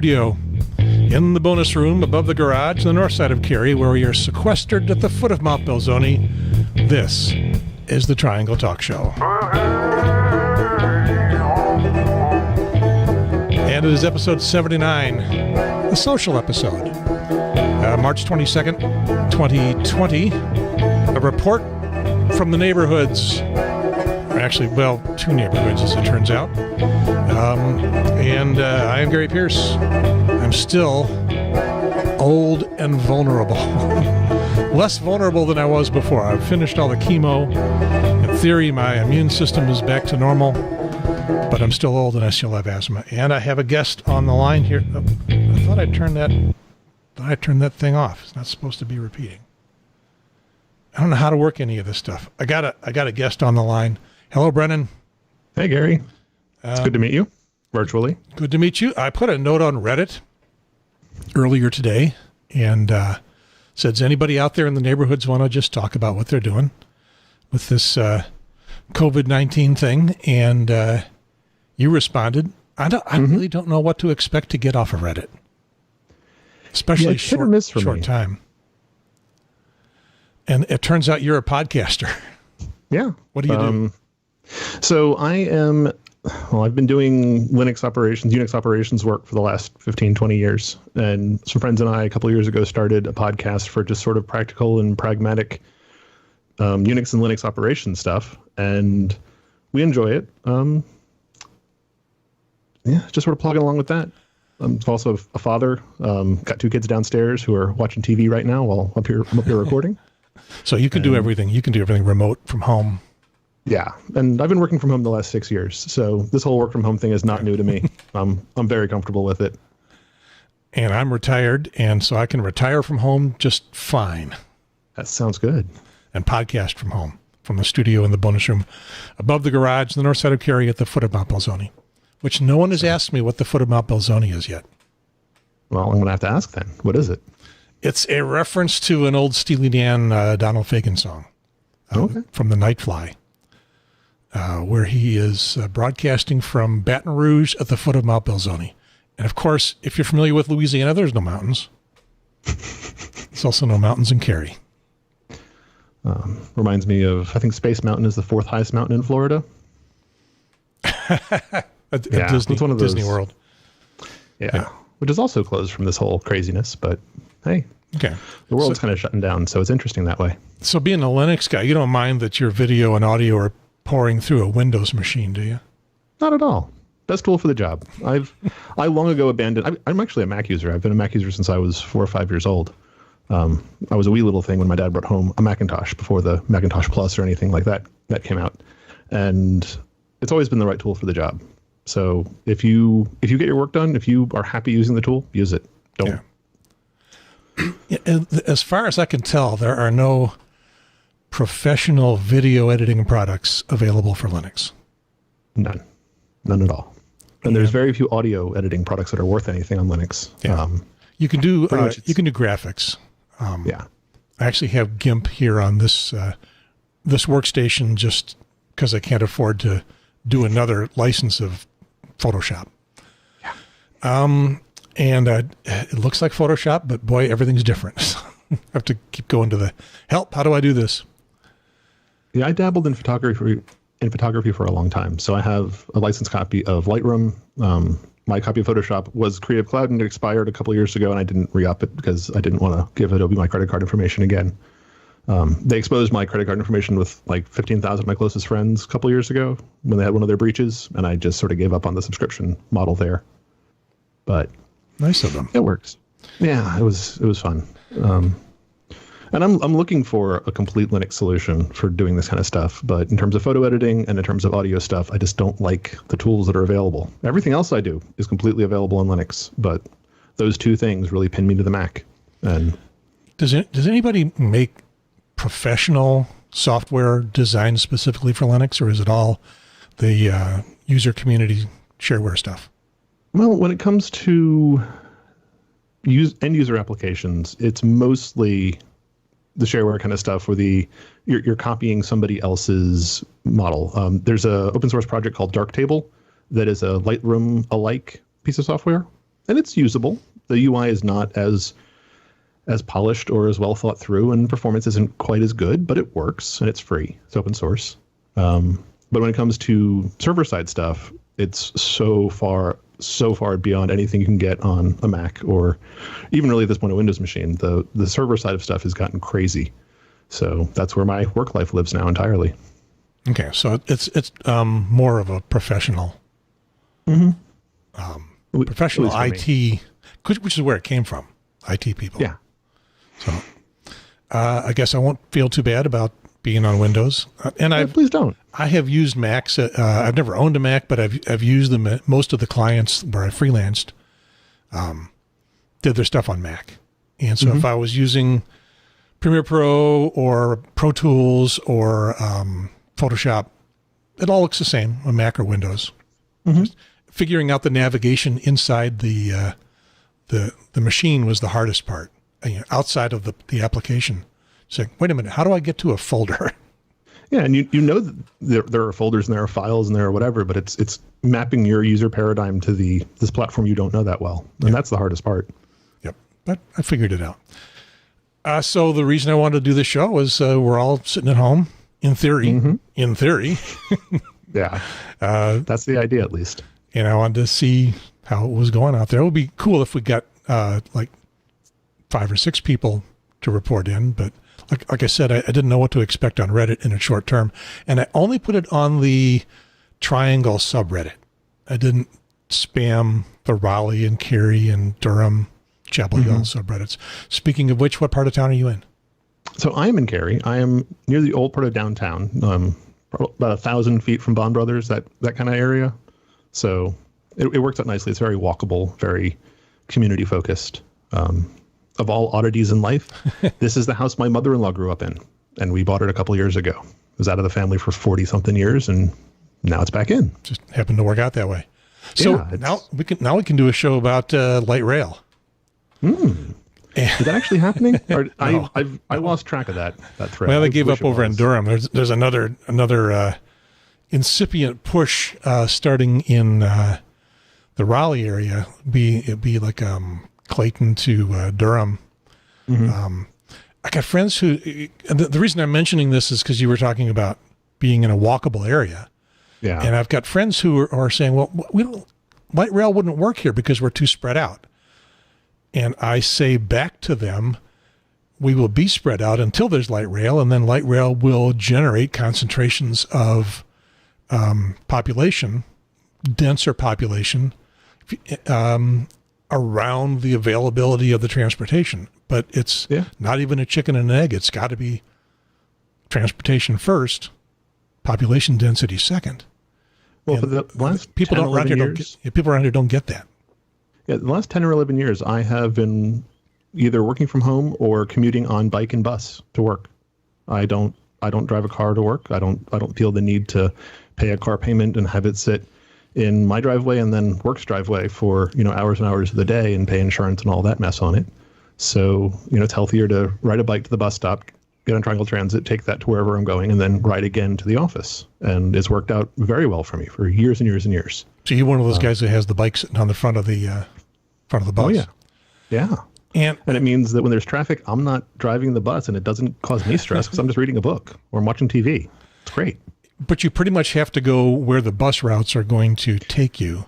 Studio in the bonus room above the garage on the north side of Cary, where we are sequestered at the foot of Mount Belzoni. This is the Triangle Talk Show. And it is episode 79, the social episode. March 22nd, 2020. A report from the neighborhoods. Actually, well, two neighborhoods, as it turns out. I am Gary Pierce. I'm still old and vulnerable. Less vulnerable than I was before. I've finished all the chemo. In theory, my immune system is back to normal, but I'm still old and I still have asthma. And I have a guest on the line here. Oh, I thought I turned that thing off. It's not supposed to be repeating. I don't know how to work any of this stuff. I got a guest on the line. Hello, Brennan. Hey, Gary. It's good to meet you virtually. Good to meet you. I put a note on Reddit earlier today and said, does anybody out there in the neighborhoods want to just talk about what they're doing with this COVID-19 thing? And you responded. I really don't know what to expect to get off of Reddit, especially short time. And it turns out you're a podcaster. Yeah. What do you do? So I've been doing Linux operations, Unix operations work for the last 15, 20 years. And some friends and I, a couple of years ago, started a podcast for just sort of practical and pragmatic Unix and Linux operation stuff. And we enjoy it. Just sort of plugging along with that. I'm also a father. Got two kids downstairs who are watching TV right now while I'm up here recording. So you can do everything. You can do everything remote from home. Yeah, and I've been working from home the last 6 years, so this whole work from home thing is not new to me. I'm very comfortable with it. And I'm retired, and so I can retire from home just fine. That sounds good. And podcast from home, from the studio in the bonus room above the garage, the north side of Cary at the foot of Mount Belzoni, which no one has asked me what the foot of Mount Belzoni is yet. Well, I'm going to have to ask then. What is it? It's a reference to an old Steely Dan Donald Fagen song from the Nightfly. Where he is broadcasting from Baton Rouge at the foot of Mount Belzoni. And of course, if you're familiar with Louisiana, there's no mountains. There's also no mountains in Cary. Reminds me of, I think Space Mountain is the fourth highest mountain in Florida. Disney, it's one of those. Disney World. Yeah, which is also closed from this whole craziness, but hey. Okay. The world's kind of shutting down, so it's interesting that way. So being a Linux guy, you don't mind that your video and audio are pouring through a Windows machine, do you? Not at all. Best tool for the job. I long ago abandoned. I'm actually a Mac user. I've been a Mac user since I was 4 or 5 years old. I was a wee little thing when my dad brought home a Macintosh before the Macintosh Plus or anything like that came out, and it's always been the right tool for the job. So if you get your work done, if you are happy using the tool, use it. Don't. Yeah. As far as I can tell, there are no professional video editing products available for Linux. None at all. And there's very few audio editing products that are worth anything on Linux. Yeah. You can do graphics. I actually have GIMP here on this workstation just because I can't afford to do another license of Photoshop. Yeah. It looks like Photoshop, but boy, everything's different. I have to keep going to the help. How do I do this? Yeah, I dabbled in photography for a long time. So I have a licensed copy of Lightroom. My copy of Photoshop was Creative Cloud and it expired a couple of years ago, and I didn't re-up it because I didn't want to give Adobe my credit card information again. They exposed my credit card information with like 15,000 of my closest friends a couple of years ago when they had one of their breaches, and I just sort of gave up on the subscription model there. But nice of them. It works. Yeah, it was fun. And I'm looking for a complete Linux solution for doing this kind of stuff. But in terms of photo editing and in terms of audio stuff, I just don't like the tools that are available. Everything else I do is completely available on Linux, but those two things really pin me to the Mac. And does anybody make professional software designed specifically for Linux, or is it all the user community shareware stuff? Well, when it comes to end user applications, it's mostly the shareware kind of stuff where you're copying somebody else's model. There's a open source project called Darktable that is a Lightroom alike piece of software, and it's usable. The UI is not as polished or as well thought through, and performance isn't quite as good, but it works and it's free. It's open source. But when it comes to server-side stuff, it's so far beyond anything you can get on a Mac or even really at this point a Windows machine. The server side of stuff has gotten crazy. So that's where my work life lives now entirely. Okay, so it's more of a professional, professional IT, which is where it came from, IT people. Yeah. So I guess I won't feel too bad about being on Windows. Please don't. I have used Macs. I've never owned a Mac, but I've used them. Most of the clients where I freelanced did their stuff on Mac, and so if I was using Premiere Pro or Pro Tools or Photoshop, it all looks the same on Mac or Windows. Just figuring out the navigation inside the machine was the hardest part. Outside of the application, saying, "Wait a minute, how do I get to a folder?" Yeah, and you know that there are folders and there are files and there are whatever, but it's mapping your user paradigm to this platform you don't know that well, and that's the hardest part. Yep, but I figured it out. So the reason I wanted to do this show was we're all sitting at home, in theory. In theory, yeah, that's the idea at least. And I wanted to see how it was going out there. It would be cool if we got like 5 or 6 people to report in, but like I said, I didn't know what to expect on Reddit in a short term, and I only put it on the Triangle subreddit. I didn't spam the Raleigh and Cary and Durham, Chapel Hill subreddits. Speaking of which, what part of town are you in? So I am in Cary. I am near the old part of downtown, about 1,000 feet from Bond Brothers, that kind of area. So it works out nicely. It's very walkable, very community focused. Of all oddities in life, this is the house my mother-in-law grew up in, and we bought it a couple years ago. It was out of the family for 40-something years, and now it's back in. Just happened to work out that way. So now we can do a show about light rail. Is that actually happening? Or No. I lost track of that thread. Well, they gave up over in Durham. There's another incipient push starting in the Raleigh area. It'd be like Clayton to Durham. I got friends who, and the reason I'm mentioning this is because you were talking about being in a walkable area. Yeah. And I've got friends who are saying, well, light rail wouldn't work here because we're too spread out. And I say back to them, we will be spread out until there's light rail, and then light rail will generate concentrations of population, denser population, around the availability of the transportation. But it's not even a chicken and an egg. It's got to be transportation first, population density second. Well, for the last people 10, don't around 11 here years, people around here don't get that. Yeah, the last 10 or 11 years, I have been either working from home or commuting on bike and bus to work. I don't drive a car to work. I don't feel the need to pay a car payment and have it sit in my driveway and then work's driveway for, hours and hours of the day and pay insurance and all that mess on it. So, it's healthier to ride a bike to the bus stop, get on Triangle Transit, take that to wherever I'm going, and then ride again to the office. And it's worked out very well for me for years and years and years. So you're one of those guys that has the bike sitting on the front of the bus. Oh, yeah. Yeah. And it means that when there's traffic, I'm not driving the bus and it doesn't cause me stress because I'm just reading a book or I'm watching TV. It's great. But you pretty much have to go where the bus routes are going to take you.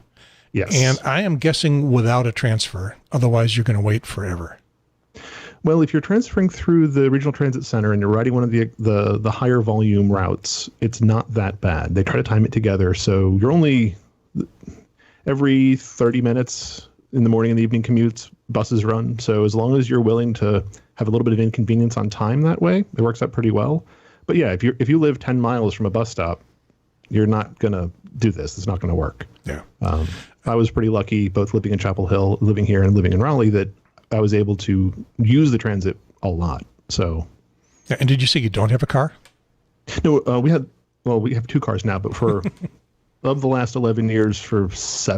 Yes. And I am guessing without a transfer. Otherwise, you're going to wait forever. Well, if you're transferring through the regional transit center and you're riding one of the higher volume routes, it's not that bad. They try to time it together. So you're only every 30 minutes in the morning and the evening commutes, buses run. So as long as you're willing to have a little bit of inconvenience on time that way, it works out pretty well. But yeah, if you live 10 miles from a bus stop, you're not going to do this. It's not going to work. Yeah. I was pretty lucky, both living in Chapel Hill, living here, and living in Raleigh, that I was able to use the transit a lot. So. Yeah, and did you say you don't have a car? No, we have 2 cars now, but for of the last 11 years, for 8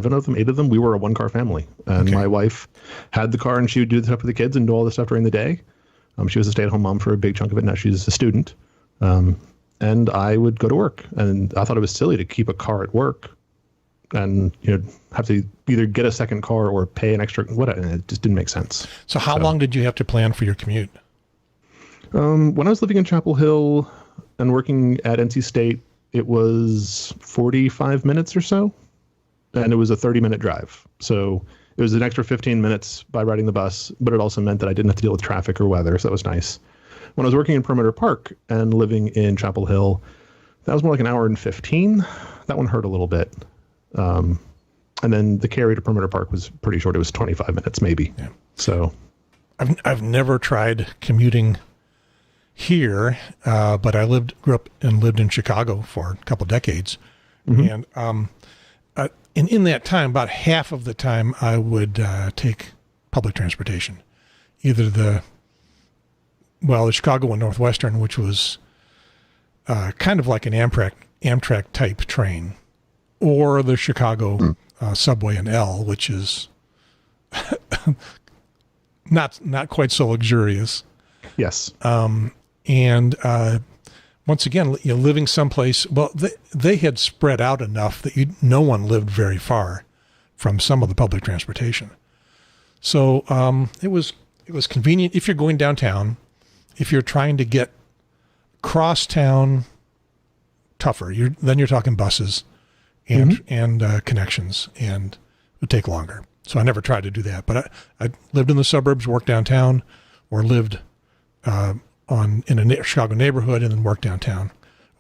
of them, we were a 1-car family. And my wife had the car and she would do the stuff with the kids and do all the stuff during the day. She was a stay-at-home mom for a big chunk of it. Now she's a student. And I would go to work, and I thought it was silly to keep a car at work and have to either get a second car or pay an extra. It just didn't make sense. So how long did you have to plan for your commute? When I was living in Chapel Hill and working at NC State, it was 45 minutes or so, and it was a 30-minute drive. So it was an extra 15 minutes by riding the bus, but it also meant that I didn't have to deal with traffic or weather, so that was nice. When I was working in Perimeter Park and living in Chapel Hill, that was more like an hour and 15. That one hurt a little bit. And then the carry to Perimeter Park was pretty short. It was 25 minutes maybe. Yeah. So I've never tried commuting here, but I grew up and lived in Chicago for a couple decades. And in that time, about half of the time I would take public transportation, either the Chicago and Northwestern, which was kind of like an Amtrak type train, or the Chicago subway and L, which is not quite so luxurious. Yes. And once again, living someplace, they had spread out enough that no one lived very far from some of the public transportation. So it was convenient if you're going downtown. If you're trying to get cross town, tougher. Then you're talking buses and connections, and it would take longer. So I never tried to do that. But I lived in the suburbs, worked downtown, or lived in a Chicago neighborhood and then worked downtown.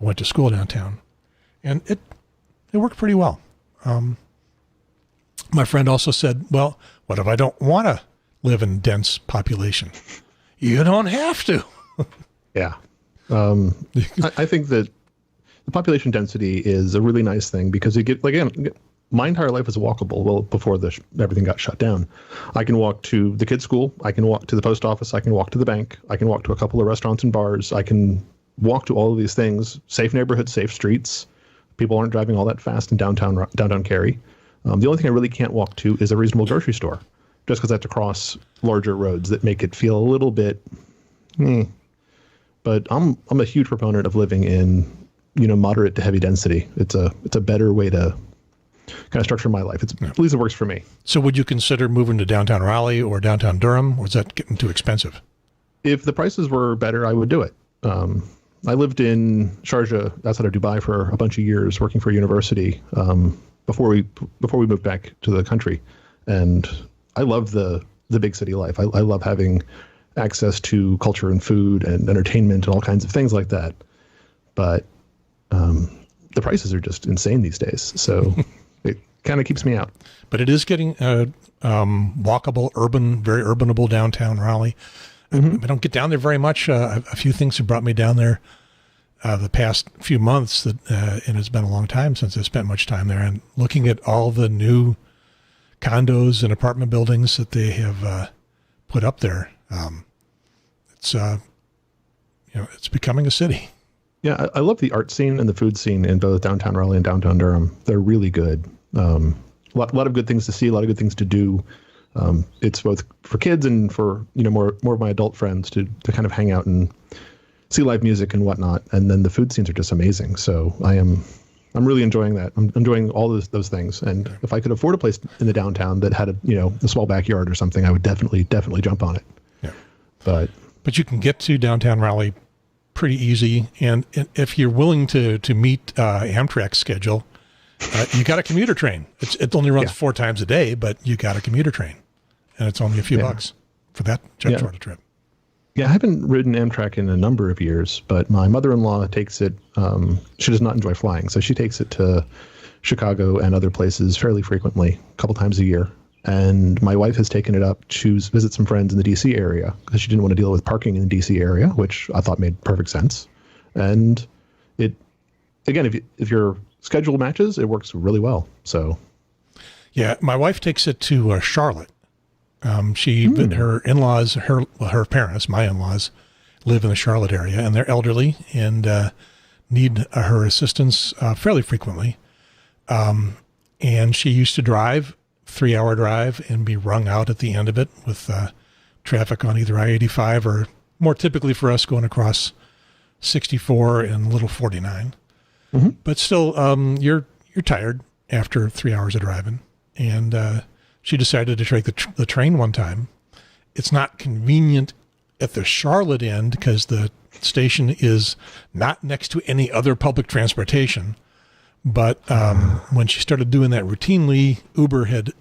I went to school downtown, and it worked pretty well. My friend also said, "Well, what if I don't want to live in dense population?" You don't have to. Yeah. I think that the population density is a really nice thing because my entire life was walkable. Well, before everything got shut down, I can walk to the kids' school. I can walk to the post office. I can walk to the bank. I can walk to a couple of restaurants and bars. I can walk to all of these things. Safe neighborhoods, safe streets. People aren't driving all that fast in downtown Cary. The only thing I really can't walk to is a reasonable grocery store, just because I have to cross larger roads that make it feel a little bit. But I'm a huge proponent of living in moderate to heavy density. It's a better way to kind of structure my life. At least it works for me. So would you consider moving to downtown Raleigh or downtown Durham, or is that getting too expensive? If the prices were better, I would do it. I lived in Sharjah outside of Dubai for a bunch of years working for a university before we moved back to the country. And I love the big city life. I love having access to culture and food and entertainment and all kinds of things like that. But the prices are just insane these days. So it kind of keeps me out. But it is getting walkable, urban, very urbanable downtown Raleigh. I don't get down there very much. A few things have brought me down there the past few months, and it's been a long time since I spent much time there. And looking at all the new condos and apartment buildings that they have put up there, it's becoming a city. Yeah, I love the art scene and the food scene in both downtown Raleigh and downtown Durham. They're really good. A lot of good things to see, a lot of good things to do. It's both for kids and for more of my adult friends to kind of hang out and see live music and whatnot. And then the food scenes are just amazing. So I'm really enjoying that. I'm enjoying all those things. And if I could afford a place in the downtown that had a small backyard or something, I would definitely jump on it. Yeah. But you can get to downtown Raleigh pretty easy, and if you're willing to meet Amtrak's schedule, you got a commuter train. It only runs 4 times a day, but you got a commuter train, and it's only a few bucks for that short a trip. Yeah, I haven't ridden Amtrak in a number of years, but my mother-in-law takes it. She does not enjoy flying, so she takes it to Chicago and other places fairly frequently, a couple times a year. And my wife has taken it up to visit some friends in the D.C. area because she didn't want to deal with parking in the D.C. area, which I thought made perfect sense. And if your schedule matches, it works really well. So, yeah, my wife takes it to Charlotte. Her in-laws, her parents, my in-laws, live in the Charlotte area, and they're elderly and need her assistance fairly frequently. And she used to drive. 3-hour drive and be wrung out at the end of it with traffic on either I-85 or more typically for us going across 64 and Little 49. But still, you're tired after 3 hours of driving. And she decided to take the train one time. It's not convenient at the Charlotte end because the station is not next to any other public transportation. But when she started doing that routinely, Uber had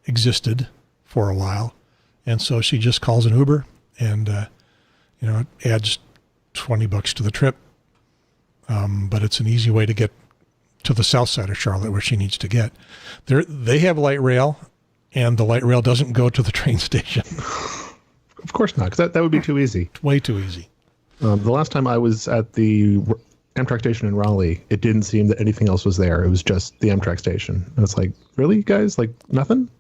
existed for a while. And so she just calls an Uber and, it adds $20 to the trip. But it's an easy way to get to the south side of Charlotte where she needs to get. They have light rail, and the light rail doesn't go to the train station. Of course not, because that would be too easy. Way too easy. The last time I was at the Amtrak station in Raleigh, it didn't seem that anything else was there. It was just the Amtrak station. And it's like, really, guys? Like, nothing?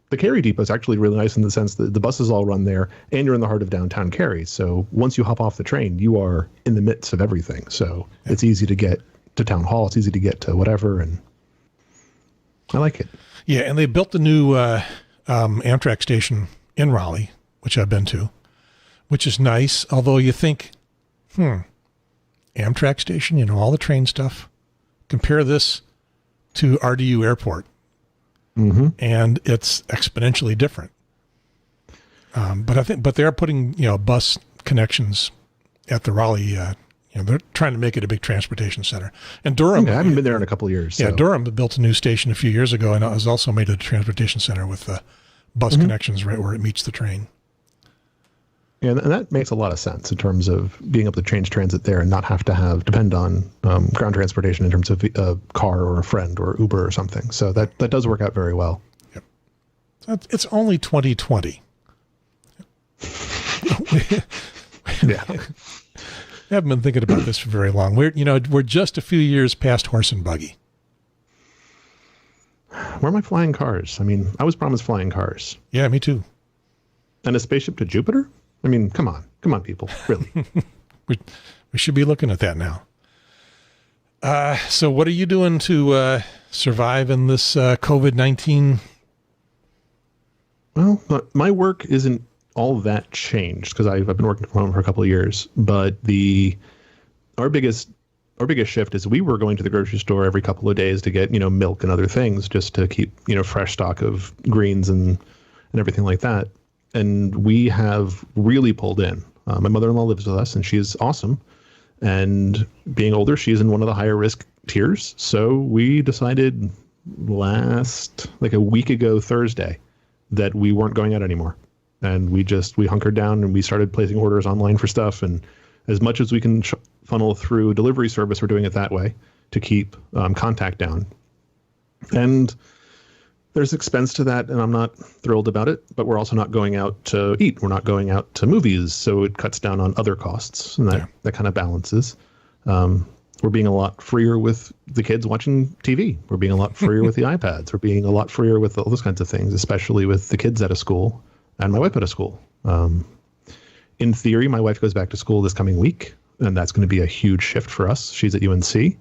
The Cary depot is actually really nice in the sense that the buses all run there, and you're in the heart of downtown Cary. So once you hop off the train, you are in the midst of everything. So It's easy to get to town hall. It's easy to get to whatever, and I like it. Yeah, and they built the new Amtrak station in Raleigh, which I've been to, which is nice. Although you think, Amtrak station, all the train stuff. Compare this to RDU Airport. Mm-hmm. And it's exponentially different. But they're putting, bus connections at the Raleigh, they're trying to make it a big transportation center. And Durham. I haven't been there in a couple of years. Yeah, so. Durham built a new station a few years ago, and it was also made a transportation center with bus connections right where it meets the train. Yeah, and that makes a lot of sense in terms of being able to change transit there and not have to depend on ground transportation in terms of a car or a friend or Uber or something. So that does work out very well. Yep. So it's only 2020. Yeah. I haven't been thinking about this for very long. We're just a few years past horse and buggy. Where are my flying cars? I mean, I was promised flying cars. Yeah, me too. And a spaceship to Jupiter? I mean, come on, people, really. we should be looking at that now. So what are you doing to survive in this COVID-19? Well, my work isn't all that changed because I've been working from home for a couple of years. But our biggest shift is we were going to the grocery store every couple of days to get milk and other things just to keep fresh stock of greens and everything like that. And we have really pulled in. My mother-in-law lives with us, and she's awesome. And being older, she's in one of the higher risk tiers. So we decided a week ago Thursday that we weren't going out anymore. And we hunkered down and we started placing orders online for stuff. And as much as we can funnel through delivery service, we're doing it that way to keep contact down. And there's expense to that, and I'm not thrilled about it, but we're also not going out to eat. We're not going out to movies, so it cuts down on other costs, and that kind of balances. We're being a lot freer with the kids watching TV. We're being a lot freer with the iPads. We're being a lot freer with all those kinds of things, especially with the kids at a school and my wife at a school. In theory, my wife goes back to school this coming week, and that's going to be a huge shift for us. She's at UNC,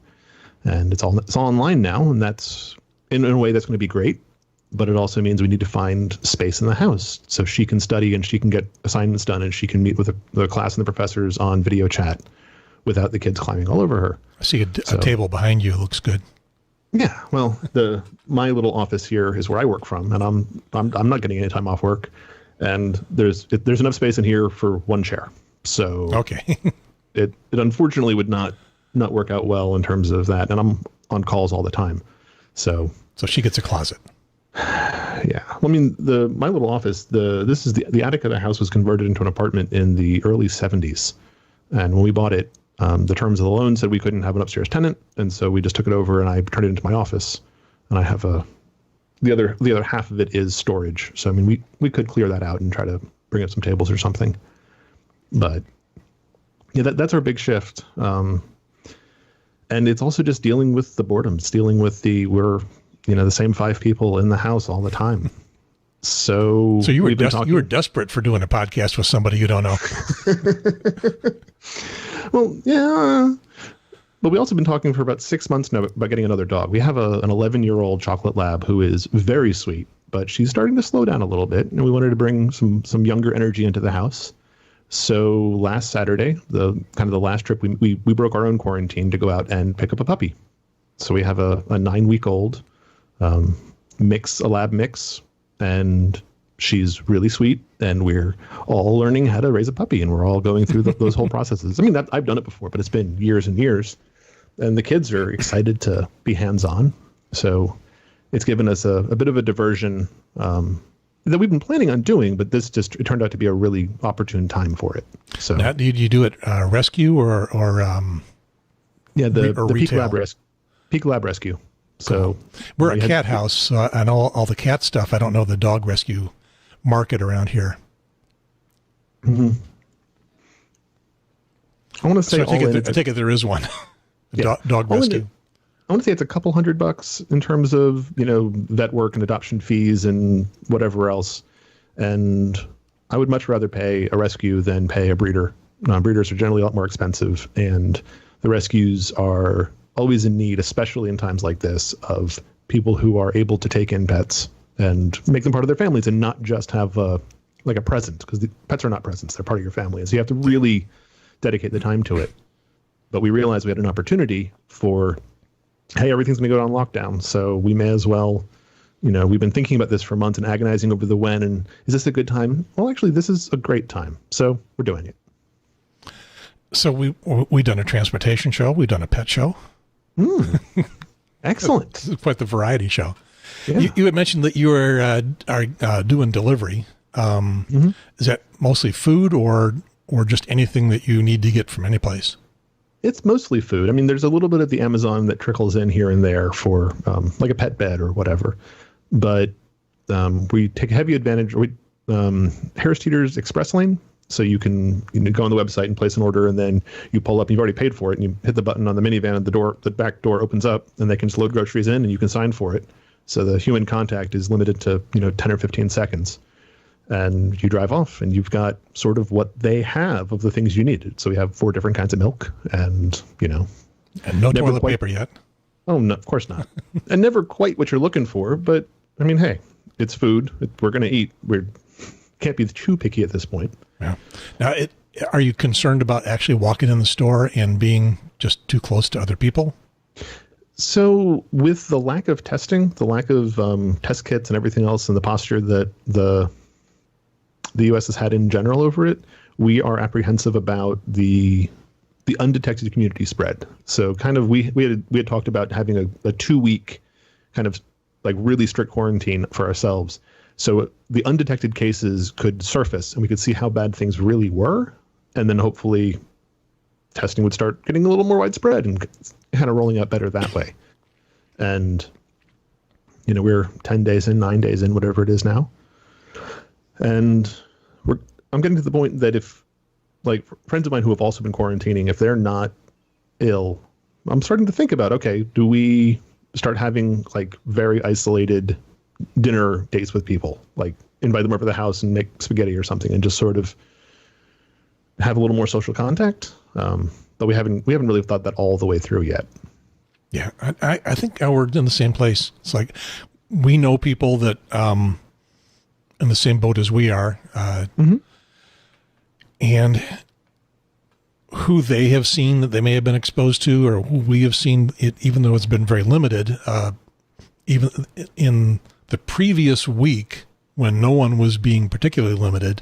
and it's all online now, and that's in a way that's going to be great. But it also means we need to find space in the house so she can study and she can get assignments done and she can meet with the class and the professors on video chat without the kids climbing all over her. I see a table behind you. It looks good. Yeah, well, my little office here is where I work from, and I'm not getting any time off work, and there's enough space in here for one chair. So okay, it unfortunately would not work out well in terms of that, and I'm on calls all the time. So she gets a closet. Yeah. Well, I mean, my little office, the attic of the house was converted into an apartment in the early 70s. And when we bought it, the terms of the loan said we couldn't have an upstairs tenant. And so we just took it over and I turned it into my office. And I have the other half of it is storage. So, I mean, we could clear that out and try to bring up some tables or something. But yeah, that's our big shift. And it's also just dealing with the boredom. It's dealing with we're the same 5 people in the house all the time. So you were desperate for doing a podcast with somebody you don't know. Well, yeah. But we also been talking for about 6 months now about getting another dog. We have an 11-year-old chocolate lab who is very sweet, but she's starting to slow down a little bit. And we wanted to bring some younger energy into the house. So last Saturday, the last trip, we broke our own quarantine to go out and pick up a puppy. So we have a 9-week-old mix, a lab mix, and she's really sweet, and we're all learning how to raise a puppy, and we're all going through those whole processes. I mean, I've done it before, but it's been years and years, and the kids are excited to be hands-on. So it's given us a bit of a diversion that we've been planning on doing, but it turned out to be a really opportune time for it. So now, do you do it rescue or the retail? Peak Lab Rescue. So we're a cat house, so I know all the cat stuff. I don't know the dog rescue market around here. Mm-hmm. I want to say, I take it there is one. Dog rescue. I want to say it's a couple $100 in terms of, vet work and adoption fees and whatever else. And I would much rather pay a rescue than pay a breeder. Breeders are generally a lot more expensive, and the rescues are always in need, especially in times like this, of people who are able to take in pets and make them part of their families and not just have a present, because the pets are not presents. They're part of your family. And so you have to really dedicate the time to it. But we realized we had an opportunity for, hey, everything's going to go on lockdown, so we may as well, we've been thinking about this for months and agonizing over the when, and is this a good time? Well, actually, this is a great time. So we're doing it. So we done a transportation show. We've done a pet show. Excellent. This is quite the variety show. Yeah. You had mentioned that you are doing delivery. Is that mostly food or just anything that you need to get from any place? It's mostly food. I mean, there's a little bit of the Amazon that trickles in here and there for like a pet bed or whatever. But we take heavy advantage. Harris Teeter's Express Lane. So you can go on the website and place an order, and then you pull up, and you've already paid for it, and you hit the button on the minivan, and the back door opens up, and they can just load groceries in, and you can sign for it. So the human contact is limited to 10 or 15 seconds. And you drive off, and you've got sort of what they have of the things you needed. So we have 4 different kinds of milk, and and no toilet paper yet. Oh, no, of course not. And never quite what you're looking for, but I mean, hey, it's food. We're going to eat. We can't be too picky at this point. Yeah. Now, are you concerned about actually walking in the store and being just too close to other people? So with the lack of testing, the lack of test kits and everything else, and the posture that the U.S. has had in general over it, we are apprehensive about the undetected community spread. So kind of we had talked about having a 2-week kind of like really strict quarantine for ourselves. So the undetected cases could surface, and we could see how bad things really were, and then hopefully testing would start getting a little more widespread and kind of rolling out better that way. And we're 10 days in, 9 days in, whatever it is now. And I'm getting to the point that if, like, friends of mine who have also been quarantining, if they're not ill, I'm starting to think about, okay, do we start having like very isolated dinner dates with people, like invite them over to the house and make spaghetti or something, and just sort of have a little more social contact. But we haven't really thought that all the way through yet. Yeah, I think we're in the same place. It's like we know people that in the same boat as we are, and who they have seen that they may have been exposed to, or who we have seen it, even though it's been very limited. Even in the previous week, when no one was being particularly limited,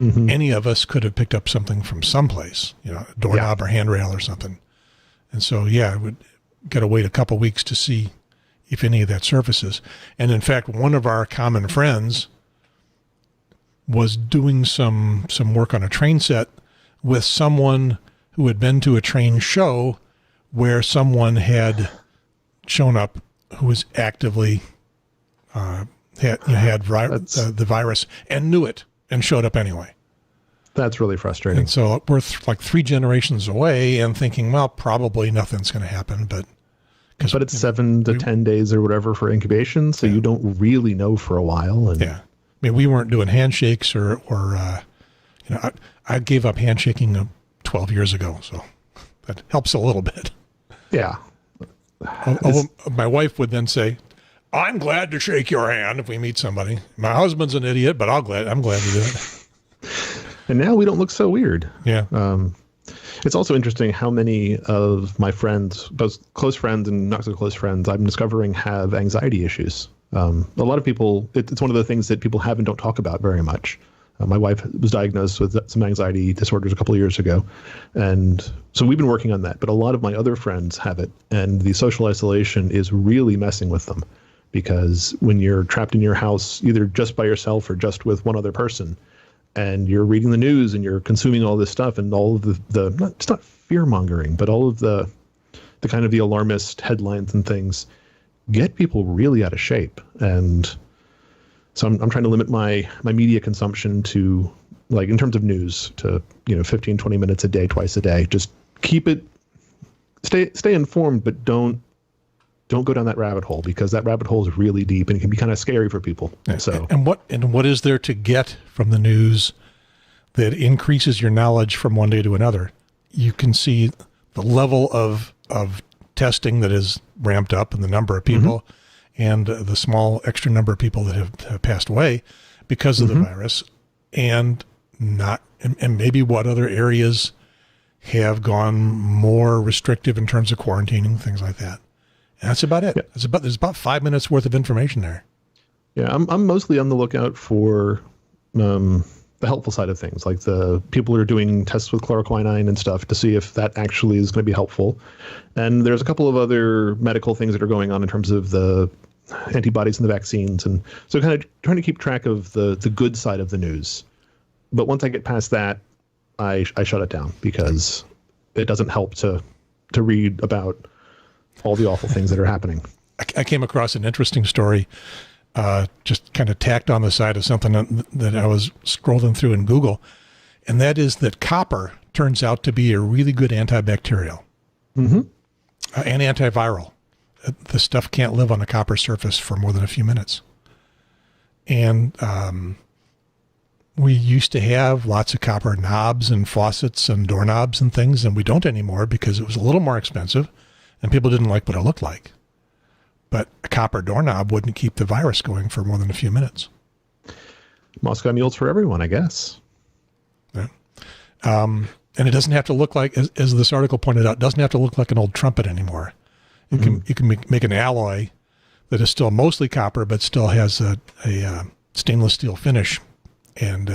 any of us could have picked up something from someplace, a doorknob or handrail or something. And so, I would got to wait a couple weeks to see if any of that surfaces. And in fact, one of our common friends was doing some work on a train set with someone who had been to a train show where someone had shown up who was actively had the virus and knew it and showed up anyway. That's really frustrating. And so we're like 3 generations away and thinking, well, probably nothing's going to happen, but it's 7 to 10 days or whatever for incubation, so you don't really know for a while. And I mean, we weren't doing handshakes or I gave up handshaking 12 years ago, so that helps a little bit. Yeah. Although my wife would then say, I'm glad to shake your hand if we meet somebody. My husband's an idiot, but I'm glad to do it. And now we don't look so weird. Yeah. It's also interesting how many of my friends, both close friends and not so close friends, I'm discovering have anxiety issues. A lot of people, it's one of the things that people have and don't talk about very much. My wife was diagnosed with some anxiety disorders a couple of years ago. And so we've been working on that. But a lot of my other friends have it. And the social isolation is really messing with them. Because when you're trapped in your house, either just by yourself or just with one other person, and you're reading the news and you're consuming all this stuff and all of the not, it's not fear mongering, but all of the kind of the alarmist headlines and things get people really out of shape. And so I'm trying to limit my media consumption to, like, in terms of news, to 15, 20 minutes a day, twice a day. Just keep it, stay informed, but don't go down that rabbit hole, because that rabbit hole is really deep and it can be kind of scary for people. So and what is there to get from the news that increases your knowledge from one day to another? You can see the level of testing that is ramped up and the number of people and the small extra number of people that have passed away because of the virus, and maybe what other areas have gone more restrictive in terms of quarantining, things like that. And that's about it. Yeah. There's about 5 minutes worth of information there. Yeah, I'm mostly on the lookout for the helpful side of things, like the people who are doing tests with chloroquine and stuff to see if that actually is going to be helpful. And there's a couple of other medical things that are going on in terms of the antibodies and the vaccines. And so kind of trying to keep track of the good side of the news. But once I get past that, I shut it down, because it doesn't help to read about all the awful things that are happening. I came across an interesting story, just kind of tacked on the side of something that I was scrolling through in Google, and that is that copper turns out to be a really good antibacterial and antiviral. The stuff can't live on a copper surface for more than a few minutes. And we used to have lots of copper knobs and faucets and doorknobs and things, and we don't anymore because it was a little more expensive and people didn't like what it looked like. But a copper doorknob wouldn't keep the virus going for more than a few minutes. Moscow mules for everyone, I guess. Yeah. And it doesn't have to look like, as this article pointed out, it doesn't have to look like an old trumpet anymore. You can make an alloy that is still mostly copper, but still has a stainless steel finish. And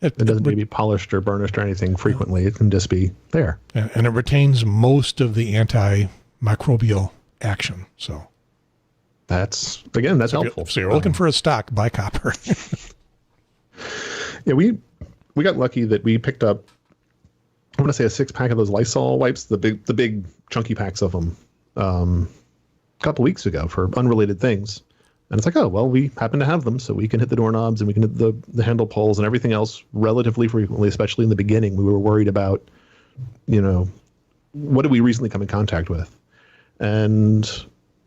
it doesn't need to be polished or burnished or anything frequently. It can just be there. And it retains most of the antimicrobial action. So that's helpful. So you're looking for a stock, buy copper. Yeah, we got lucky that we picked up, I want to say, a 6-pack of those Lysol wipes, the big chunky packs of them, a couple weeks ago for unrelated things. And it's like, oh, well, we happen to have them, so we can hit the doorknobs and we can hit the handle pulls and everything else relatively frequently, especially in the beginning. We were worried about, what did we recently come in contact with? And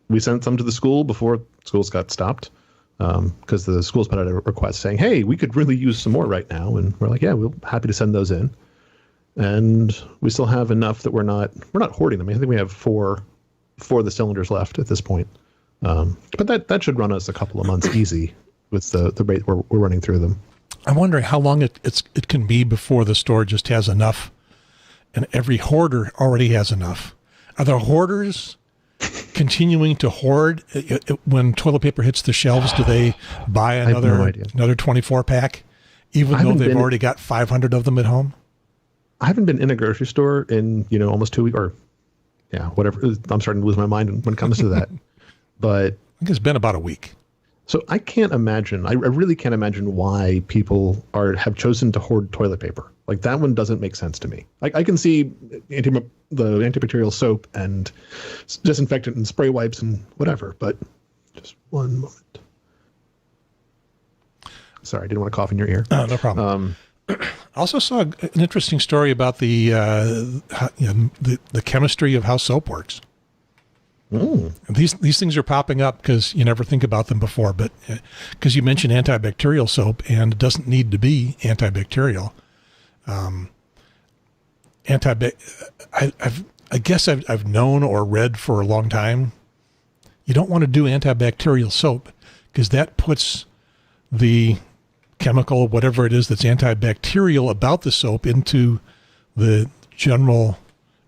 we sent some to the school before schools got stopped, because the schools put out a request saying, hey, we could really use some more right now. And we're like, yeah, we're happy to send those in. And we still have enough that we're not hoarding them. I think we have four of the cylinders left at this point. But that should run us a couple of months easy with the rate we're running through them. I'm wondering how long it can be before the store just has enough, and every hoarder already has enough. Are the hoarders continuing to hoard when toilet paper hits the shelves? Do they buy another 24 pack, even though they've already got 500 of them at home? I haven't been in a grocery store in almost 2 weeks, or whatever. I'm starting to lose my mind when it comes to that. But I think it's been about a week. So I can't imagine. I really can't imagine why people have chosen to hoard toilet paper. Like, that one doesn't make sense to me. I can see the antibacterial soap and disinfectant and spray wipes and whatever, but just one moment. Sorry, I didn't want to cough in your ear. Oh, no problem. I also saw an interesting story about the chemistry of how soap works. These things are popping up because you never think about them before, but because you mentioned antibacterial soap, and it doesn't need to be antibacterial. I guess I've known or read for a long time, you don't want to do antibacterial soap because that puts the chemical, whatever it is that's antibacterial about the soap, into the general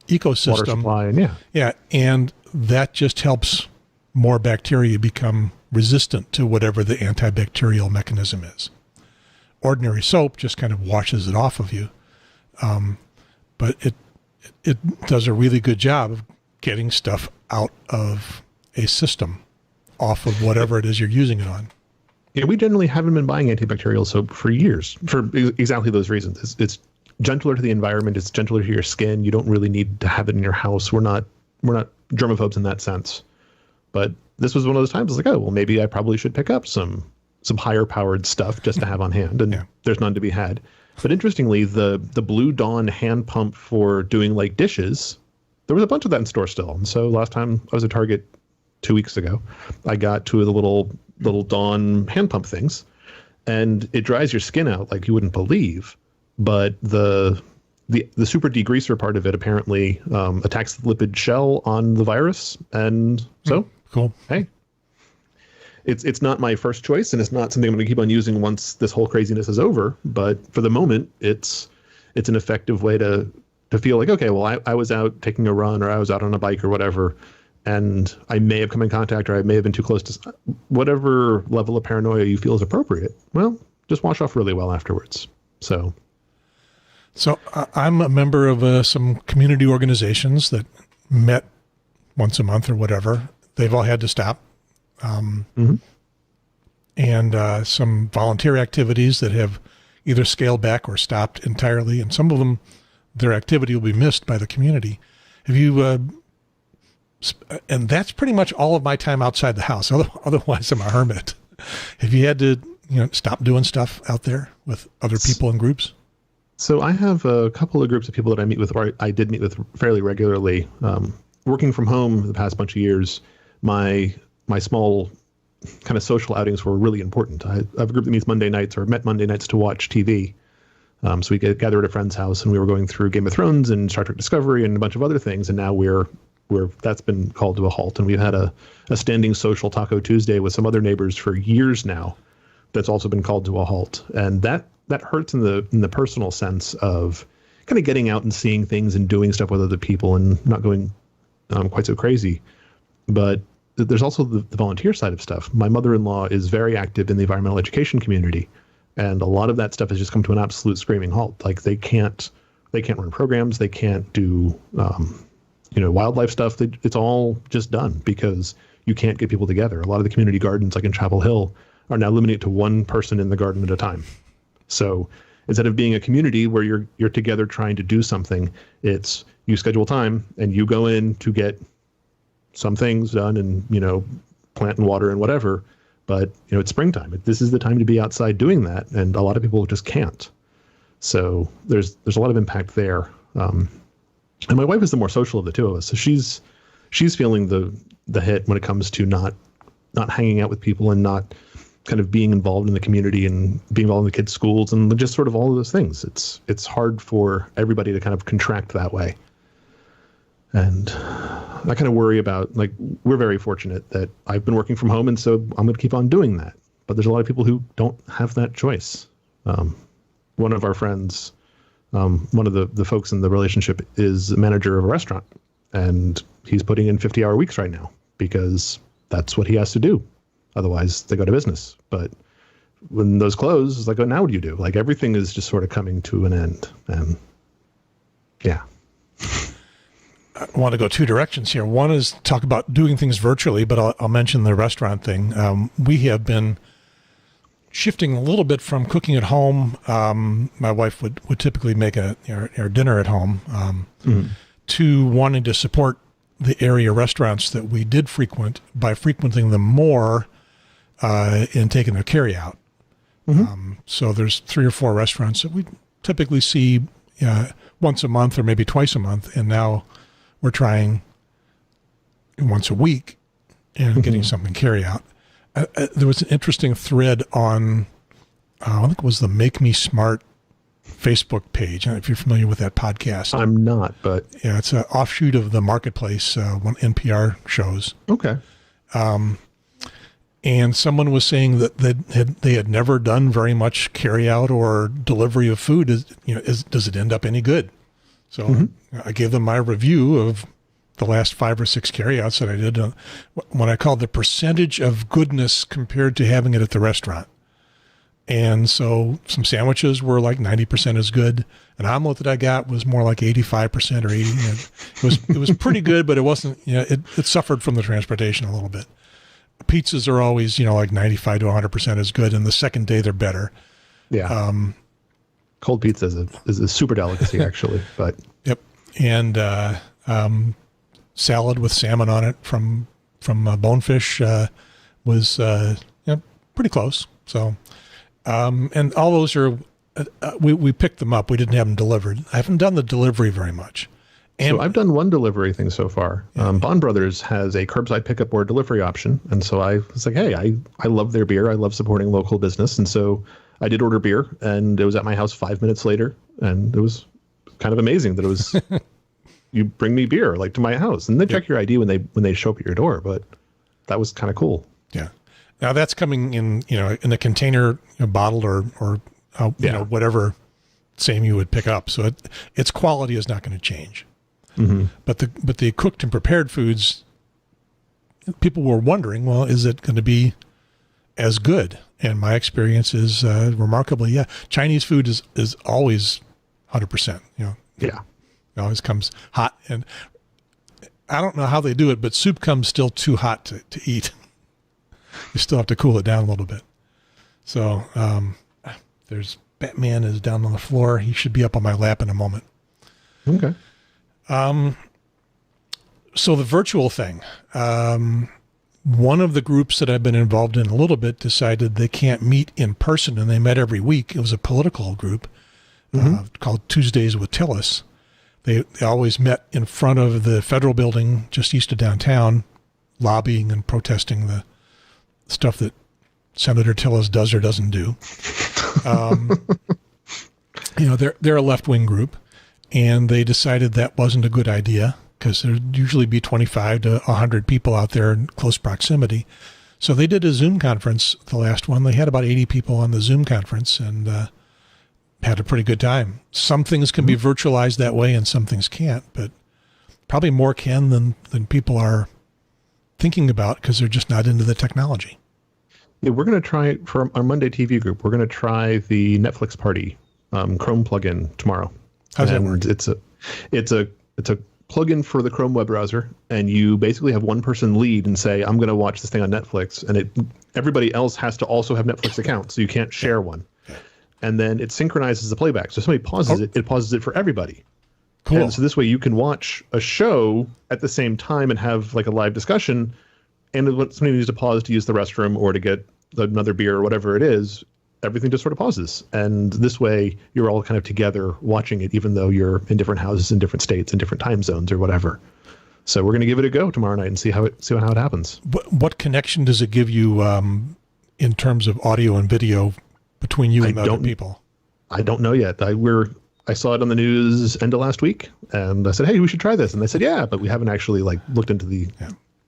ecosystem. Water supply, and Yeah, and that just helps more bacteria become resistant to whatever the antibacterial mechanism is. Ordinary soap just kind of washes it off of you, but it does a really good job of getting stuff out of a system, off of whatever it is you're using it on. Yeah, we generally haven't been buying antibacterial soap for years for exactly those reasons. It's gentler to the environment. It's gentler to your skin. You don't really need to have it in your house. We're not germaphobes in that sense. But this was one of those times. I was like, oh, well, maybe I probably should pick up some higher powered stuff just to have on hand. And there's none to be had. But interestingly, the Blue Dawn hand pump for doing like dishes, there was a bunch of that in store still. And so last time I was at Target 2 weeks ago, I got two of the little Dawn hand pump things, and it dries your skin out like you wouldn't believe. But the super degreaser part of it apparently attacks the lipid shell on the virus, and so cool. Hey, it's not my first choice, and it's not something I'm going to keep on using once this whole craziness is over. But for the moment, it's an effective way to feel like, okay, well, I was out taking a run, or I was out on a bike or whatever, and I may have come in contact, or I may have been too close to whatever level of paranoia you feel is appropriate. Well, just wash off really well afterwards. So I'm a member of some community organizations that met once a month or whatever. They've all had to stop. And some volunteer activities that have either scaled back or stopped entirely. And some of them, their activity will be missed by the community. Have you... and that's pretty much all of my time outside the house. Otherwise, I'm a hermit. Have you had to, stop doing stuff out there with other people and groups? So I have a couple of groups of people that I meet with, or I did meet with fairly regularly. Working from home the past bunch of years, my small kind of social outings were really important. I have a group that meets Monday nights, or met Monday nights to watch TV. So we gathered at a friend's house, and we were going through Game of Thrones and Star Trek Discovery and a bunch of other things. And now that's been called to a halt. And we've had a standing social Taco Tuesday with some other neighbors for years now. That's also been called to a halt. And that hurts in the personal sense of kind of getting out and seeing things and doing stuff with other people and not going quite so crazy. But there's also the volunteer side of stuff. My mother-in-law is very active in the environmental education community, and a lot of that stuff has just come to an absolute screaming halt. Like they can't run programs, they can't do wildlife stuff. It's all just done because you can't get people together. A lot of the community gardens, like in Chapel Hill, are now limited to one person in the garden at a time. So instead of being a community where you're together trying to do something, it's you schedule time and you go in to get some things done and, plant and water and whatever. But, it's springtime. This is the time to be outside doing that. And a lot of people just can't. So there's a lot of impact there. And my wife is the more social of the two of us. So she's feeling the hit when it comes to not hanging out with people and not kind of being involved in the community and being involved in the kids' schools and just sort of all of those things. It's hard for everybody to kind of contract that way. And I kind of worry about, like, we're very fortunate that I've been working from home, and so I'm going to keep on doing that. But there's a lot of people who don't have that choice. One of our friends, one of the folks in the relationship is a manager of a restaurant, and he's putting in 50-hour weeks right now because that's what he has to do. Otherwise, they go to business. But when those close, it's like, oh, now what do you do? Like, everything is just sort of coming to an end. And yeah. I want to go two directions here. One is talk about doing things virtually, but I'll mention the restaurant thing. We have been shifting a little bit from cooking at home. My wife would typically make our dinner at home to wanting to support the area restaurants that we did frequent by frequenting them more and taking their carry out. So there's 3 or 4 restaurants that we typically see once a month or maybe twice a month, and now we're trying once a week and getting something carry out. There was an interesting thread on, I think it was the Make Me Smart Facebook page. I don't know if you're familiar with that podcast. I'm not, but yeah, it's an offshoot of the Marketplace, one NPR shows. Okay. And someone was saying that they had never done very much carry out or delivery of food. Does it end up any good? So I gave them my review of the last 5 or 6 carryouts that I did, what I called the percentage of goodness compared to having it at the restaurant. And so some sandwiches were like 90% as good. An omelet that I got was more like 85% or 80. It was pretty good, but it wasn't, it suffered from the transportation a little bit. Pizzas are always, like 95 to 100% as good. And the second day they're better. Yeah. Cold pizza is a super delicacy actually, but. Yep. And, salad with salmon on it from Bonefish, was, pretty close. So, and all those are, we picked them up. We didn't have them delivered. I haven't done the delivery very much. And so I've done one delivery thing so far. Bond Brothers has a curbside pickup or delivery option. And so I was like, hey, I love their beer. I love supporting local business. And so I did order beer, and it was at my house 5 minutes later. And it was kind of amazing that it was, you bring me beer like to my house, and they check your ID when they show up at your door. But that was kind of cool. Yeah. Now that's coming in, in a container, bottled or whatever same you would pick up. So its quality is not going to change. Mm-hmm. But the cooked and prepared foods, people were wondering, well, is it going to be as good? And my experience is remarkably, yeah. Chinese food is always 100%. Yeah. It always comes hot, and I don't know how they do it, but soup comes still too hot to eat. You still have to cool it down a little bit. So there's Batman is down on the floor. He should be up on my lap in a moment. Okay. So the virtual thing, one of the groups that I've been involved in a little bit decided they can't meet in person, and they met every week. It was a political group called Tuesdays with Tillis. They always met in front of the federal building just east of downtown, lobbying and protesting the stuff that Senator Tillis does or doesn't do. They're a left-wing group, and they decided that wasn't a good idea because there'd usually be 25 to 100 people out there in close proximity. So they did a Zoom conference, the last one. They had about 80 people on the Zoom conference, and had a pretty good time. Some things can be virtualized that way and some things can't, but probably more can than people are thinking about because they're just not into the technology. Yeah, we're going to try for our Monday TV group. We're going to try the Netflix Party Chrome plugin tomorrow. How's that work? It's a plugin for the Chrome web browser, and you basically have one person lead and say, "I'm going to watch this thing on Netflix," and everybody else has to also have Netflix accounts, so you can't share one. And then it synchronizes the playback. So if somebody pauses it pauses it for everybody. Cool. And so this way you can watch a show at the same time and have like a live discussion. And when somebody needs to pause to use the restroom or to get another beer or whatever it is, everything just sort of pauses. And this way you're all kind of together watching it, even though you're in different houses in different states and different time zones or whatever. So we're going to give it a go tomorrow night and see how it happens. What connection does it give you in terms of audio and video between you and other people? I don't know yet. I saw it on the news end of last week, and I said, "Hey, we should try this." And they said, "Yeah," but we haven't actually looked into the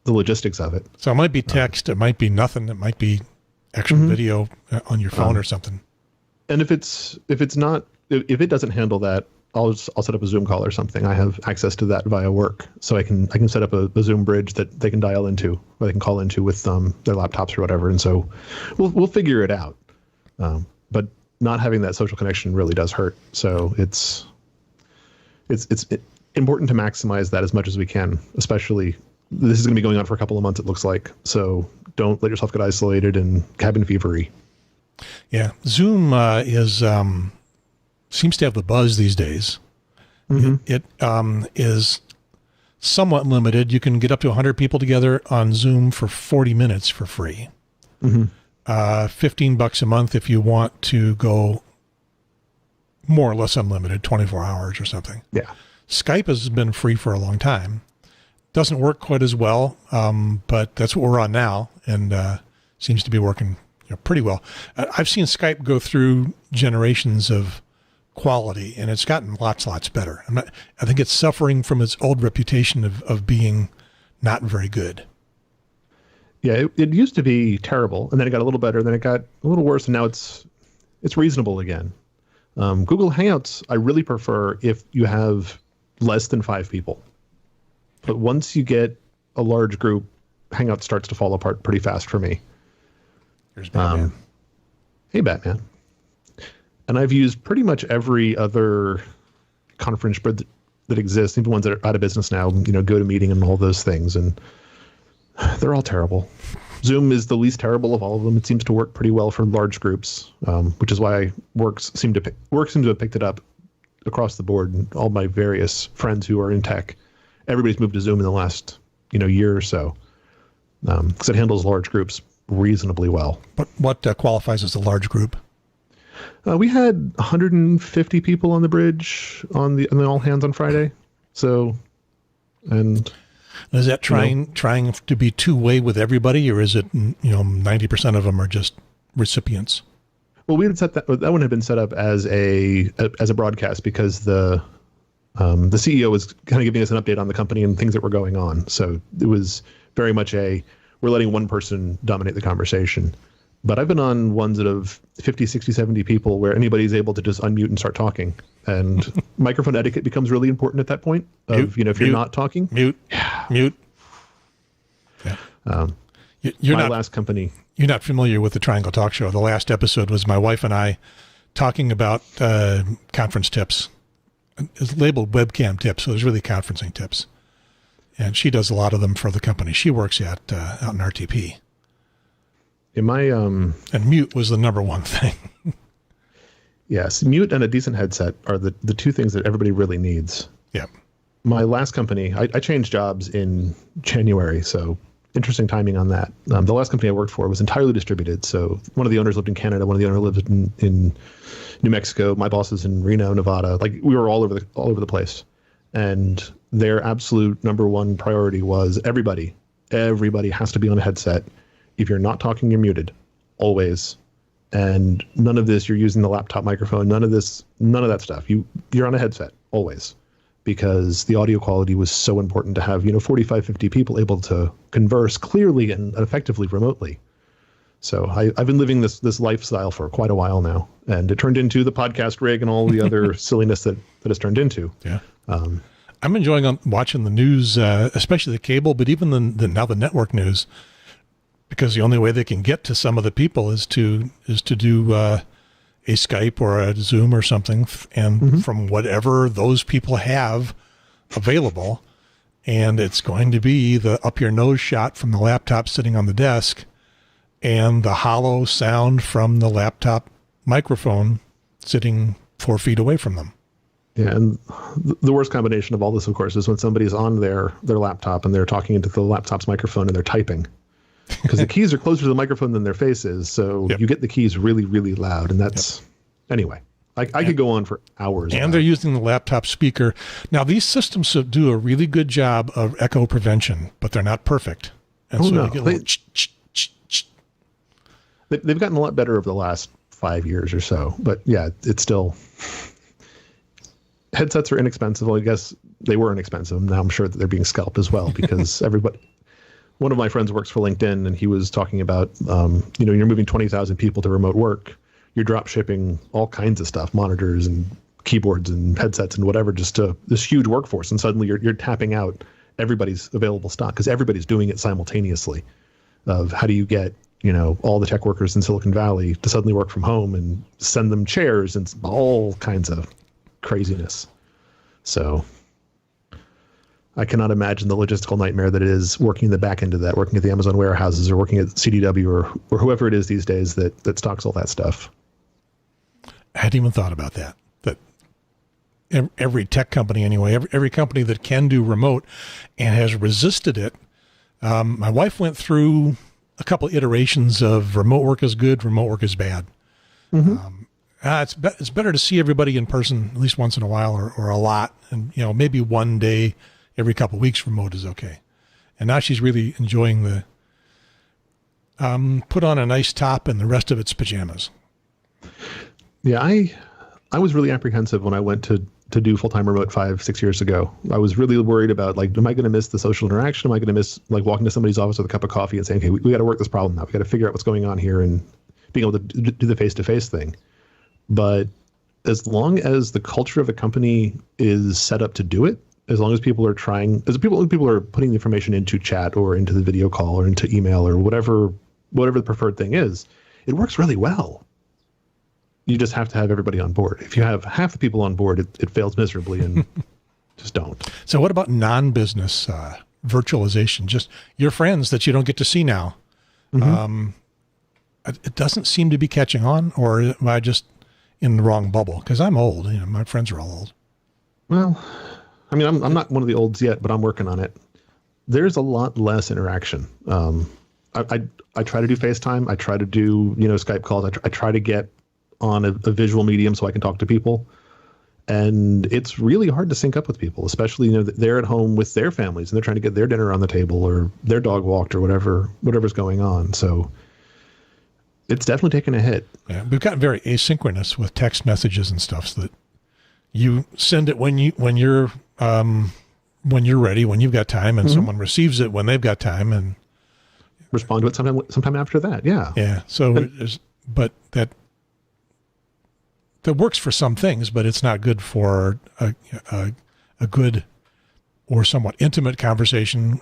logistics of it. So it might be text, it might be nothing, it might be actual video on your phone or something. And if it doesn't handle that, I'll set up a Zoom call or something. I have access to that via work, so I can set up a Zoom bridge that they can dial into, or they can call into with their laptops or whatever. And so we'll figure it out. But not having that social connection really does hurt. So it's important to maximize that as much as we can, especially this is going to be going on for a couple of months, it looks like. So don't let yourself get isolated and cabin fevery. Yeah. Zoom seems to have the buzz these days. It is somewhat limited. You can get up to 100 people together on Zoom for 40 minutes for free. $15 a month if you want to go more or less unlimited, 24 hours or something. Yeah. Skype has been free for a long time. Doesn't work quite as well, but that's what we're on now, and seems to be working pretty well. I've seen Skype go through generations of quality, and it's gotten lots better. I think it's suffering from its old reputation of being not very good. Yeah, it used to be terrible, and then it got a little better, then it got a little worse, and now it's reasonable again. Google Hangouts, I really prefer if you have less than 5 people. But once you get a large group, Hangout starts to fall apart pretty fast for me. Here's Batman. Hey, Batman. And I've used pretty much every other conference that exists, even ones that are out of business now, GoToMeeting and all those things. And they're all terrible. Zoom is the least terrible of all of them. It seems to work pretty well for large groups, which is why Work seems to have picked it up across the board. And all my various friends who are in tech, everybody's moved to Zoom in the last year or so, because it handles large groups reasonably well. But what qualifies as a large group? We had 150 people on the bridge on the all hands on Friday. So, and is that trying to be two-way with everybody, or is it 90% of them are just recipients? Well, we had set that one had been set up as a broadcast because the CEO was kind of giving us an update on the company and things that were going on. So it was very much we're letting one person dominate the conversation. But I've been on ones that have 50, 60, 70 people where anybody's able to just unmute and start talking. And microphone etiquette becomes really important at that point. If you're not talking. Mute. Yeah. Last company. You're not familiar with the Triangle Talk Show. The last episode was my wife and I talking about conference tips. It's labeled webcam tips, so it's really conferencing tips. And she does a lot of them for the company she works at out in RTP. And mute was the number one thing. Yes, mute and a decent headset are the two things that everybody really needs. Yeah. My last company, I changed jobs in January, so interesting timing on that. The last company I worked for was entirely distributed. So one of the owners lived in Canada, one of the owners lived in New Mexico. My boss is in Reno, Nevada. Like, we were all over the place. And their absolute number one priority was everybody has to be on a headset. If you're not talking, you're muted, always. And none of this, you're using the laptop microphone, none of that stuff. You're on a headset, always. Because the audio quality was so important to have, 45, 50 people able to converse clearly and effectively remotely. So I've been living this lifestyle for quite a while now. And it turned into the podcast rig and all the other silliness that it's turned into. Yeah. I'm enjoying watching the news, especially the cable, but even now the network news, because the only way they can get to some of the people is to do a Skype or a Zoom or something, and from whatever those people have available, and it's going to be the up your nose shot from the laptop sitting on the desk and the hollow sound from the laptop microphone sitting 4 feet away from them. Yeah, and the worst combination of all this, of course, is when somebody's on their laptop and they're talking into the laptop's microphone and they're typing. Because the keys are closer to the microphone than their face is, so you get the keys really, really loud, and that's anyway. I could go on for hours. And they're using the laptop speaker. Now, these systems do a really good job of echo prevention, but they're not perfect. And you get a little they've gotten a lot better over the last 5 years or so, but yeah, it's still. Headsets are inexpensive. Well, I guess they were inexpensive. Now I'm sure that they're being scalped as well because everybody. One of my friends works for LinkedIn, and he was talking about, you're moving 20,000 people to remote work. You're drop shipping all kinds of stuff, monitors and keyboards and headsets and whatever, just to this huge workforce. And suddenly you're tapping out everybody's available stock because everybody's doing it simultaneously. Of how do you get, all the tech workers in Silicon Valley to suddenly work from home and send them chairs and all kinds of craziness. So I cannot imagine the logistical nightmare that it is working the back end of that, working at the Amazon warehouses or working at CDW or whoever it is these days that stocks all that stuff. I hadn't even thought about that. That every tech company anyway, every company that can do remote and has resisted it. My wife went through a couple iterations of remote work is good, remote work is bad. It's better to see everybody in person at least once in a while or a lot. And, maybe one day every couple of weeks remote is okay. And now she's really enjoying the put on a nice top and the rest of it's pajamas. Yeah, I was really apprehensive when I went to do full-time remote 5-6 years ago. I was really worried about, am I going to miss the social interaction? Am I going to miss, walking to somebody's office with a cup of coffee and saying, okay, we got to work this problem out. We got to figure out what's going on here and being able to do the face-to-face thing. But as long as the culture of the company is set up to do it, as long as people are people are putting the information into chat or into the video call or into email or whatever the preferred thing is, it works really well. You just have to have everybody on board. If you have half the people on board, it fails miserably, and just don't. So what about non-business virtualization? Just your friends that you don't get to see now. Mm-hmm. It doesn't seem to be catching on, or am I just in the wrong bubble? Because I'm old. My friends are all old. Well, I mean, I'm not one of the olds yet, but I'm working on it. There's a lot less interaction. I try to do FaceTime. I try to do Skype calls. I try to get on a visual medium so I can talk to people. And it's really hard to sync up with people, especially, they're at home with their families and they're trying to get their dinner on the table or their dog walked or whatever's going on. So it's definitely taken a hit. Yeah, we've gotten very asynchronous with text messages and stuff, so that you send it when you're ready, when you've got time, and someone receives it when they've got time and respond to it sometime after that. Yeah. Yeah. So, but that works for some things, but it's not good for a good or somewhat intimate conversation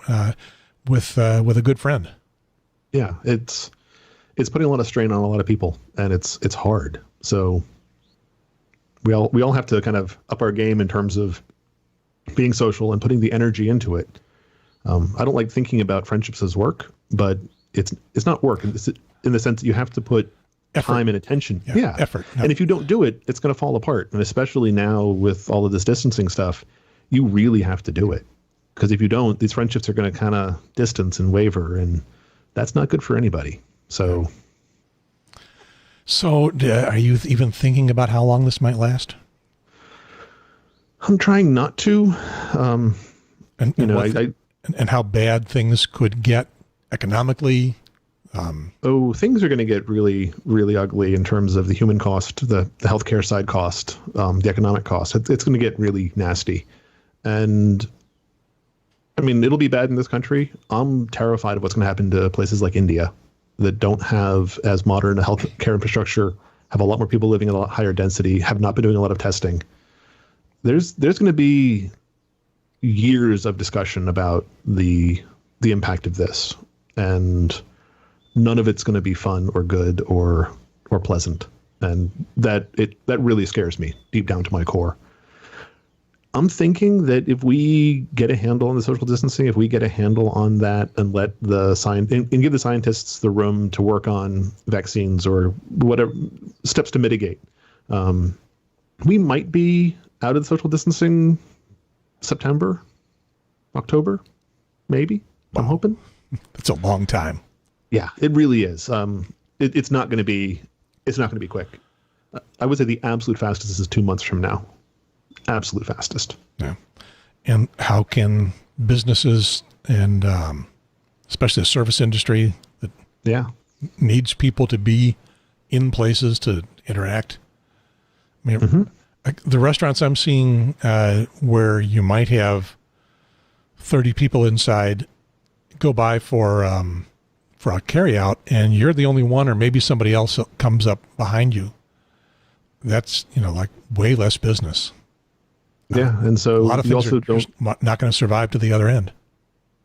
with a good friend. Yeah, it's putting a lot of strain on a lot of people, and it's hard. So we all have to kind of up our game in terms of being social and putting the energy into it. I don't like thinking about friendships as work, but it's not work in the sense that you have to put effort. Time and attention. Yeah. Effort. No. And if you don't do it, it's going to fall apart. And especially now with all of this distancing stuff, you really have to do it. Because if you don't, these friendships are going to kind of distance and waver, and that's not good for anybody. So are you even thinking about how long this might last? I'm trying not to. And how bad things could get economically. Things are going to get really, really ugly in terms of the human cost, the healthcare side cost, the economic cost. It's going to get really nasty. And I mean, it'll be bad in this country. I'm terrified of what's going to happen to places like India that don't have as modern a healthcare infrastructure, have a lot more people living at a lot higher density, have not been doing a lot of testing. There's going to be years of discussion about the impact of this, and none of it's going to be fun or good or pleasant. And that really scares me deep down to my core. I'm thinking that if we get a handle on the social distancing, if we get a handle on that and let and give the scientists the room to work on vaccines or whatever steps to mitigate, we might be out of the social distancing September, October, maybe. I'm hoping. That's a long time. Yeah, it really is. It's not going to be quick. I would say the absolute fastest is 2 months from now. Absolute fastest. Yeah. And how can businesses and especially the service industry that needs people to be in places to interact? I mean, the restaurants I'm seeing where you might have 30 people inside go by for a carryout, and you're the only one, or maybe somebody else comes up behind you. That's like way less business. Yeah, and so a lot of things are not going to survive to the other end.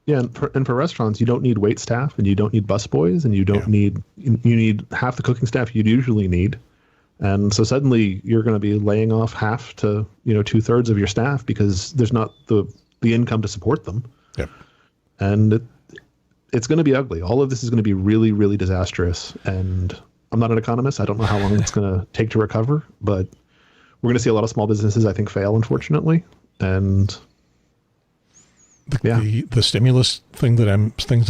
Yeah, and for restaurants, you don't need wait staff, and you don't need busboys, and you need half the cooking staff you'd usually need. And so suddenly you're going to be laying off half to 2/3 of your staff because there's not the income to support them. Yep. And it's going to be ugly. All of this is going to be really, really disastrous. And I'm not an economist. I don't know how long it's going to take to recover, but we're going to see a lot of small businesses, I think, fail, unfortunately. And the stimulus things that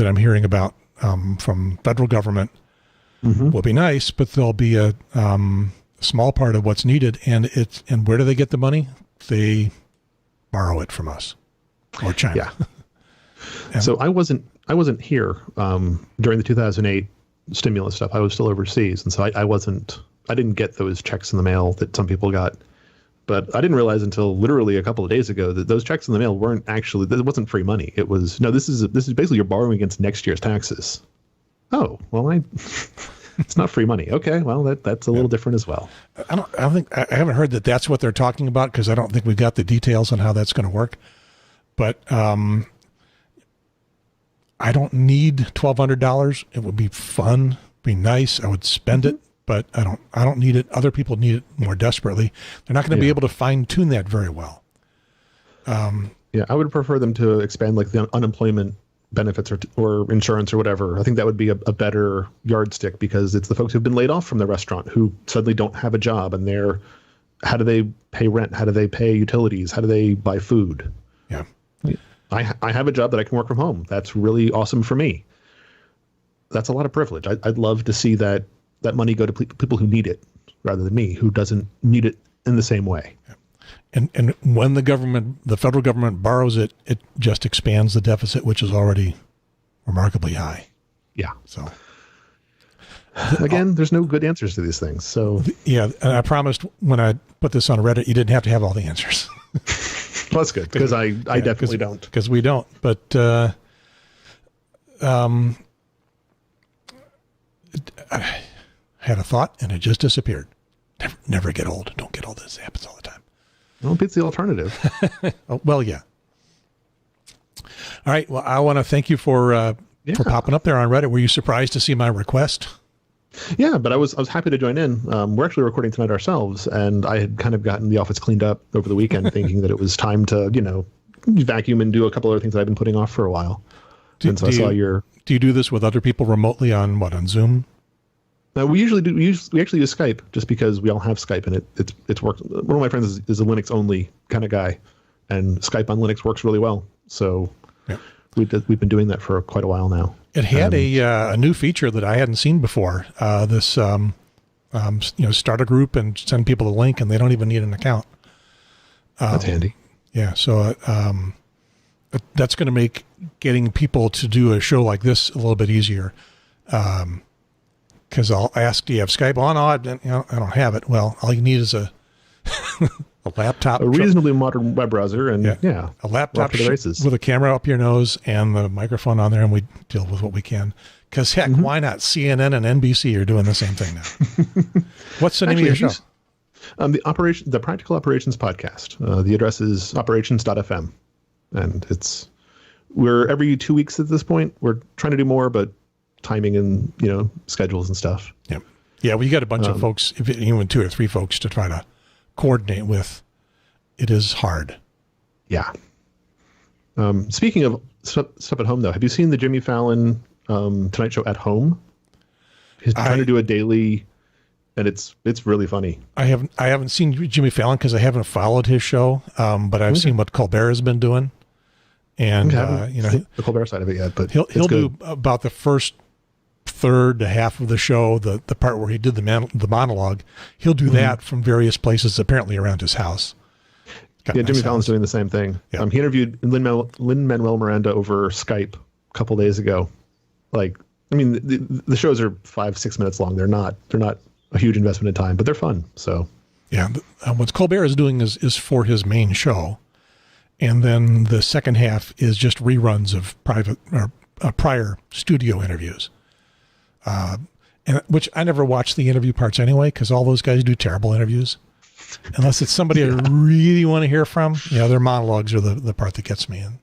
I'm hearing about from federal government will be nice, but there'll be a small part of what's needed, and where do they get the money? They borrow it from us or China. Yeah. So I wasn't here during the 2008 stimulus stuff. I was still overseas, and so I didn't get those checks in the mail that some people got. But I didn't realize until literally a couple of days ago that those checks in the mail that wasn't free money. It was, no, this is basically you're borrowing against next year's taxes. Oh, well, It's not free money. Okay, well, that's a little different as well. I haven't heard that that's what they're talking about, because I don't think we've got the details on how that's going to work. But I don't need $1,200. It would be fun, be nice. I would spend it, but I don't need it. Other people need it more desperately. They're not going to be able to fine tune that very well. Yeah, I would prefer them to expand like the unemployment benefits or insurance or whatever. I think that would be a better yardstick, because it's the folks who've been laid off from the restaurant who suddenly don't have a job, and how do they pay rent? How do they pay utilities? How do they buy food? Yeah. I have a job that I can work from home. That's really awesome for me. That's a lot of privilege. I'd love to see that money go to people who need it rather than me, who doesn't need it in the same way. Yeah. And when the federal government borrows it, it just expands the deficit, which is already remarkably high. Yeah. So again, there's no good answers to these things. So yeah, and I promised when I put this on Reddit, you didn't have to have all the answers. Well, that's good, because I definitely don't. Because we don't. But I had a thought and it just disappeared. Never get old. Don't get old. This happens all the time. Well, it's the alternative. Oh, well, yeah. All right. Well, I want to thank you for popping up there on Reddit. Were you surprised to see my request? Yeah, but I was happy to join in. We're actually recording tonight ourselves, and I had kind of gotten the office cleaned up over the weekend, thinking that it was time to, vacuum and do a couple other things that I've been putting off for a while. Do you do this with other people remotely on Zoom? We usually do. We actually use Skype, just because we all have Skype, and it's worked. One of my friends is a Linux only kind of guy, and Skype on Linux works really well. So yeah. We've been doing that for quite a while now. It had a new feature that I hadn't seen before. This start a group and send people a link, and they don't even need an account. That's handy. Yeah, so that's going to make getting people to do a show like this a little bit easier. Because I'll ask, do you have Skype? Oh, no, I don't have it. Well, all you need is a laptop. A reasonably modern web browser, and a laptop with a camera up your nose and the microphone on there, and we deal with what we can. Because heck, why not? CNN and NBC are doing the same thing now. What's the name of your show? The Practical Operations Podcast. The address is operations.fm, and we're every 2 weeks at this point. We're trying to do more, but timing and schedules and stuff. Yeah. We got a bunch of folks, even 2 or 3 folks to try to coordinate with. It is hard. Yeah. Speaking of stuff at home, though, have you seen the Jimmy Fallon Tonight Show at Home? He's trying to do a daily, and it's really funny. I haven't seen Jimmy Fallon because I haven't followed his show, but I've seen what Colbert has been doing, and the Colbert side of it yet. But he'll do about the first third to half of the show, the part where he did the monologue. He'll do that from various places, apparently around his house. Jimmy Fallon's doing the same thing. He interviewed Lin-Manuel Miranda over Skype a couple days ago. The shows are 5-6 minutes long. They're not a huge investment in time, but they're fun. So yeah, what Colbert is doing is for his main show, and then the second half is just reruns of prior studio interviews. And which I never watch the interview parts anyway, because all those guys do terrible interviews. Unless it's somebody I really want to hear from, their monologues are the part that gets me in.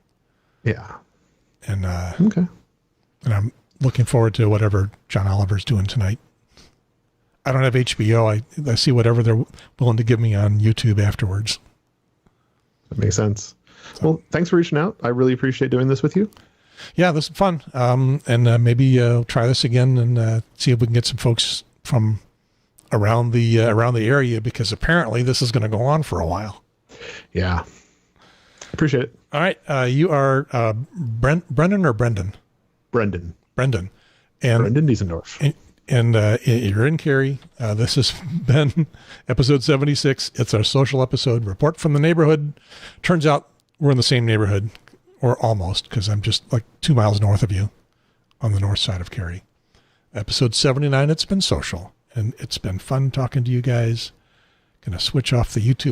Yeah. And okay. And I'm looking forward to whatever John Oliver's doing tonight. I don't have HBO. I see whatever they're willing to give me on YouTube afterwards. That makes sense. So, well, thanks for reaching out. I really appreciate doing this with you. Yeah, this is fun. And maybe try this again and see if we can get some folks from around the area, because apparently this is going to go on for a while. Yeah. Appreciate it. All right. You are Brendan or Brendan? Brendan. And Brendan Diesendorf. And you're in Cary. This has been episode 76. It's our social episode, Report from the Neighborhood. Turns out we're in the same neighborhood, or almost, because I'm just like 2 miles north of you on the north side of Cary. Episode 79, it's been social, and it's been fun talking to you guys. Going to switch off the YouTube